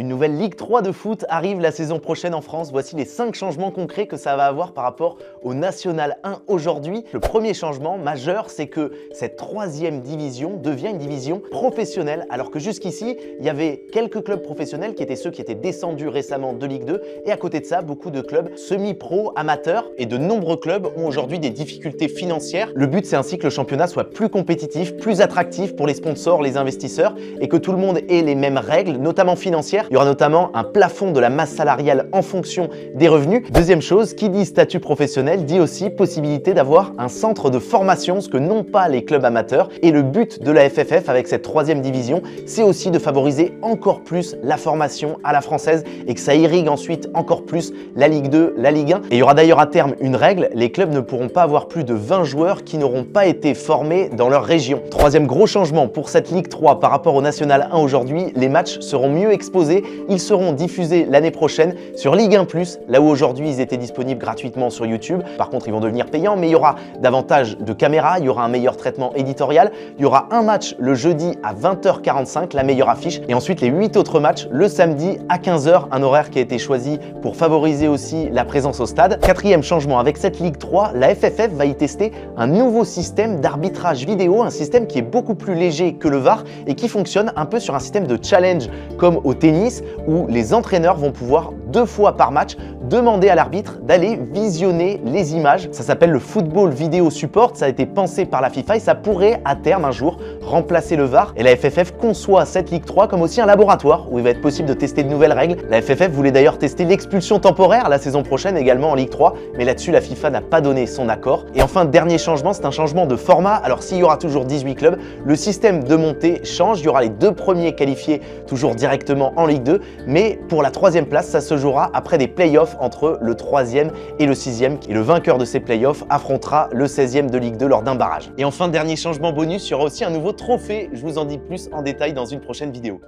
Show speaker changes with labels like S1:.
S1: Une nouvelle Ligue 3 de foot arrive la saison prochaine en France. Voici les 5 changements concrets que ça va avoir par rapport au National 1 aujourd'hui. Le premier changement majeur, c'est que cette 3e division devient une division professionnelle, alors que jusqu'ici, il y avait quelques clubs professionnels qui étaient ceux qui étaient descendus récemment de Ligue 2, et à côté de ça, beaucoup de clubs semi-pro, amateurs, et de nombreux clubs ont aujourd'hui des difficultés financières. Le but, c'est ainsi que le championnat soit plus compétitif, plus attractif pour les sponsors, les investisseurs, et que tout le monde ait les mêmes règles, notamment financières. Il y aura notamment un plafond de la masse salariale en fonction des revenus. Deuxième chose, qui dit statut professionnel dit aussi possibilité d'avoir un centre de formation, ce que n'ont pas les clubs amateurs. Et le but de la FFF avec cette 3e division, c'est aussi de favoriser encore plus la formation à la française et que ça irrigue ensuite encore plus la Ligue 2, la Ligue 1. Et il y aura d'ailleurs à terme une règle, les clubs ne pourront pas avoir plus de 20 joueurs qui n'auront pas été formés dans leur région. Troisième gros changement pour cette Ligue 3 par rapport au National 1 aujourd'hui, les matchs seront mieux exposés. Ils seront diffusés l'année prochaine sur Ligue 1+, là où aujourd'hui ils étaient disponibles gratuitement sur YouTube. Par contre, ils vont devenir payants, mais il y aura davantage de caméras, il y aura un meilleur traitement éditorial, il y aura un match le jeudi à 20h45, la meilleure affiche, et ensuite les 8 autres matchs le samedi à 15h, un horaire qui a été choisi pour favoriser aussi la présence au stade. Quatrième changement, avec cette Ligue 3, la FFF va y tester un nouveau système d'arbitrage vidéo, un système qui est beaucoup plus léger que le VAR et qui fonctionne un peu sur un système de challenge comme au tennis, où les entraîneurs vont pouvoir 2 fois par match demander à l'arbitre d'aller visionner les images. Ça s'appelle le Football Video Support, ça a été pensé par la FIFA et ça pourrait à terme un jour remplacer le VAR. Et la FFF conçoit cette Ligue 3 comme aussi un laboratoire où il va être possible de tester de nouvelles règles. La FFF voulait d'ailleurs tester l'expulsion temporaire la saison prochaine également en Ligue 3, mais là-dessus la FIFA n'a pas donné son accord. Et enfin, dernier changement, c'est un changement de format. Alors s'il y aura toujours 18 clubs, le système de montée change, il y aura les 2 premiers qualifiés toujours directement en Ligue 2, mais pour la 3e place, ça se jouera après des playoffs entre le 3e et le 6e, et le vainqueur de ces playoffs affrontera le 16e de Ligue 2 lors d'un barrage. Et enfin, dernier changement bonus, il y aura aussi un nouveau trophée, je vous en dis plus en détail dans une prochaine vidéo.